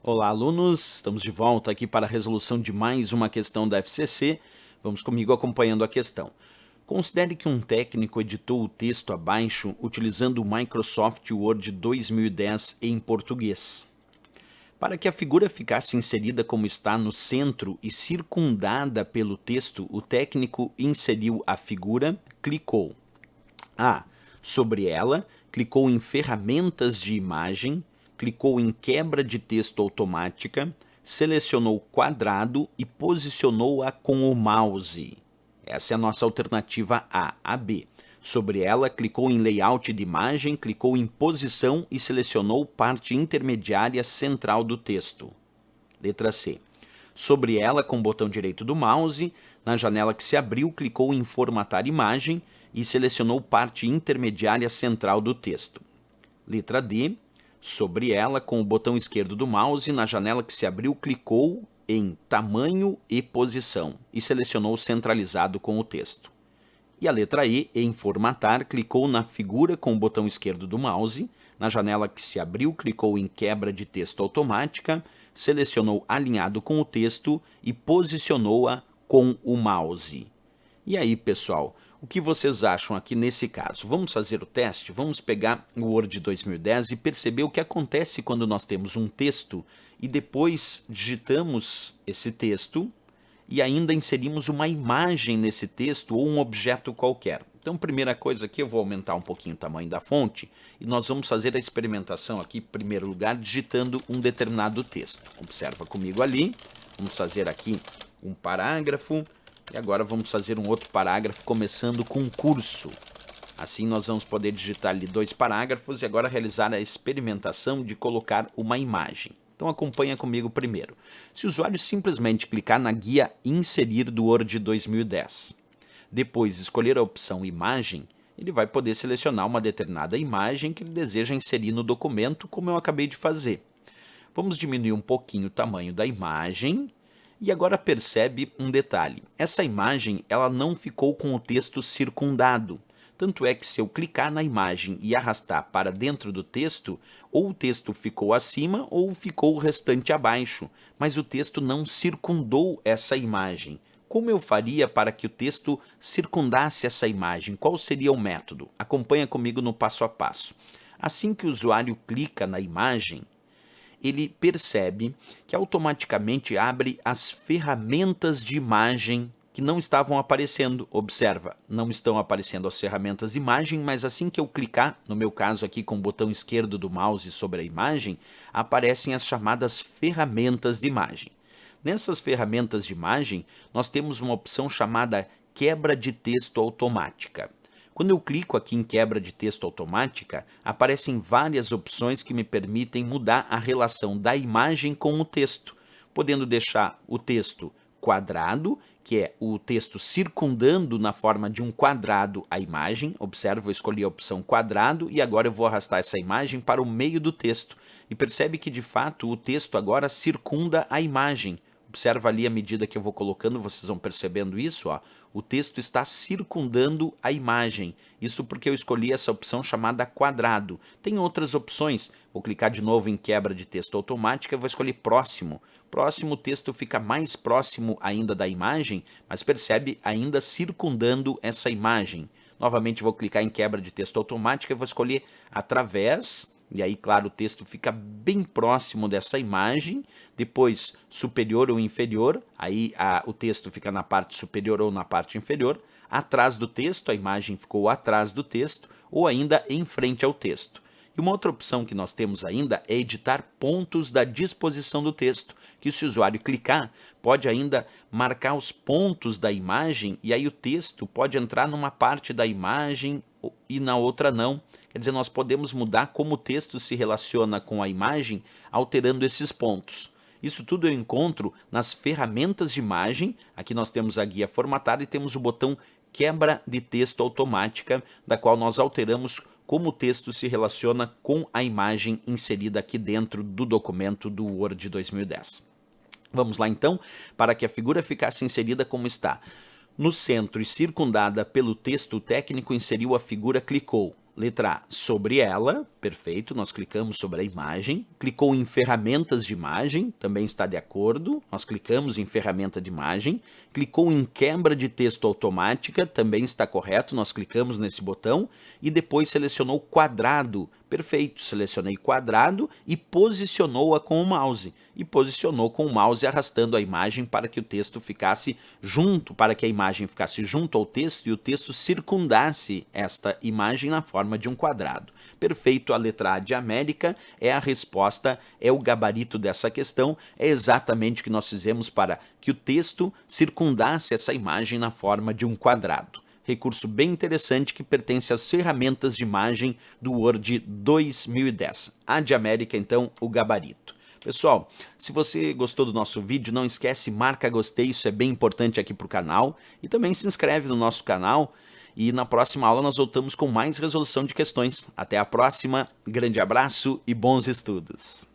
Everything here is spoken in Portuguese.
Olá, alunos! Estamos de volta aqui para a resolução de mais uma questão da FCC. Vamos comigo acompanhando a questão. Considere que um técnico editou o texto abaixo utilizando o Microsoft Word 2010 em português. Para que a figura ficasse inserida como está no centro e circundada pelo texto, o técnico inseriu a figura, clicou A. Sobre ela, clicou em Ferramentas de imagem, clicou em Quebra de texto automática, selecionou Quadrado e posicionou-a com o mouse. Essa é a nossa alternativa A B. Sobre ela, clicou em Layout de imagem, clicou em Posição e selecionou parte intermediária central do texto. Letra C. Sobre ela, com o botão direito do mouse, na janela que se abriu, clicou em Formatar imagem e selecionou parte intermediária central do texto. Letra D. Sobre ela, com o botão esquerdo do mouse, na janela que se abriu, clicou em Tamanho e Posição e selecionou Centralizado com o texto. E a letra E, em Formatar, clicou na figura com o botão esquerdo do mouse, na janela que se abriu, clicou em Quebra de texto automática, selecionou Alinhado com o texto e posicionou-a com o mouse. E aí, pessoal, o que vocês acham aqui nesse caso? Vamos fazer o teste? Vamos pegar o Word 2010 e perceber o que acontece quando nós temos um texto e depois digitamos esse texto e ainda inserimos uma imagem nesse texto ou um objeto qualquer. Então, primeira coisa aqui, eu vou aumentar um pouquinho o tamanho da fonte e nós vamos fazer a experimentação aqui, em primeiro lugar, digitando um determinado texto. Observa comigo ali, vamos fazer aqui um parágrafo e agora vamos fazer um outro parágrafo começando com curso. Assim nós vamos poder digitar ali 2 parágrafos e agora realizar a experimentação de colocar uma imagem. Então acompanha comigo primeiro. Se o usuário simplesmente clicar na guia Inserir do Word 2010, depois escolher a opção Imagem, ele vai poder selecionar uma determinada imagem que ele deseja inserir no documento, como eu acabei de fazer. Vamos diminuir um pouquinho o tamanho da imagem e agora percebe um detalhe. Essa imagem ela não ficou com o texto circundado. Tanto é que se eu clicar na imagem e arrastar para dentro do texto, ou o texto ficou acima ou ficou o restante abaixo, mas o texto não circundou essa imagem. Como eu faria para que o texto circundasse essa imagem? Qual seria o método? Acompanha comigo no passo a passo. Assim que o usuário clica na imagem, ele percebe que automaticamente abre as ferramentas de imagem que não estavam aparecendo. Observa, não estão aparecendo as ferramentas de imagem, mas assim que eu clicar, no meu caso aqui com o botão esquerdo do mouse sobre a imagem, aparecem as chamadas ferramentas de imagem. Nessas ferramentas de imagem, nós temos uma opção chamada Quebra de texto automática. Quando eu clico aqui em Quebra de texto automática, aparecem várias opções que me permitem mudar a relação da imagem com o texto, podendo deixar o texto quadrado, que é o texto circundando na forma de um quadrado a imagem. Observa, eu escolhi a opção quadrado e agora eu vou arrastar essa imagem para o meio do texto. E percebe que, de fato, o texto agora circunda a imagem. Observa ali à medida que eu vou colocando, vocês vão percebendo isso, ó. O texto está circundando a imagem. Isso porque eu escolhi essa opção chamada quadrado. Tem outras opções. Vou clicar de novo em Quebra de texto automática e vou escolher próximo. Próximo, o texto fica mais próximo ainda da imagem, mas percebe ainda circundando essa imagem. Novamente vou clicar em Quebra de texto automática e vou escolher através. E aí, claro, o texto fica bem próximo dessa imagem, depois superior ou inferior, aí o texto fica na parte superior ou na parte inferior, atrás do texto, a imagem ficou atrás do texto, ou ainda em frente ao texto. E uma outra opção que nós temos ainda é editar pontos da disposição do texto, que se o usuário clicar, pode ainda marcar os pontos da imagem, e aí o texto pode entrar numa parte da imagem e na outra não. Quer dizer, nós podemos mudar como o texto se relaciona com a imagem, alterando esses pontos. Isso tudo eu encontro nas ferramentas de imagem. Aqui nós temos a guia formatada e temos o botão Quebra de texto automática, da qual nós alteramos como o texto se relaciona com a imagem inserida aqui dentro do documento do Word 2010. Vamos lá então, para que a figura ficasse inserida como está. No centro e circundada pelo texto, o técnico inseriu a figura, clicou letra A, sobre ela, perfeito, nós clicamos sobre a imagem. Clicou em ferramentas de imagem, também está de acordo, nós clicamos em ferramenta de imagem. Clicou em quebra de texto automática, também está correto, nós clicamos nesse botão. E depois selecionou quadrado, perfeito, selecionei quadrado e posicionou-a com o mouse. E posicionou com o mouse arrastando a imagem para que o texto ficasse junto, para que a imagem ficasse junto ao texto e o texto circundasse esta imagem na forma de um quadrado. Perfeito, a letra A de América é a resposta, é o gabarito dessa questão, é exatamente o que nós fizemos para que o texto circundasse essa imagem na forma de um quadrado. Recurso bem interessante que pertence às ferramentas de imagem do Word 2010. A de América, então, o gabarito. Pessoal, se você gostou do nosso vídeo, não esquece, marca gostei, isso é bem importante aqui para o canal. E também se inscreve no nosso canal. E na próxima aula nós voltamos com mais resolução de questões. Até a próxima, grande abraço e bons estudos!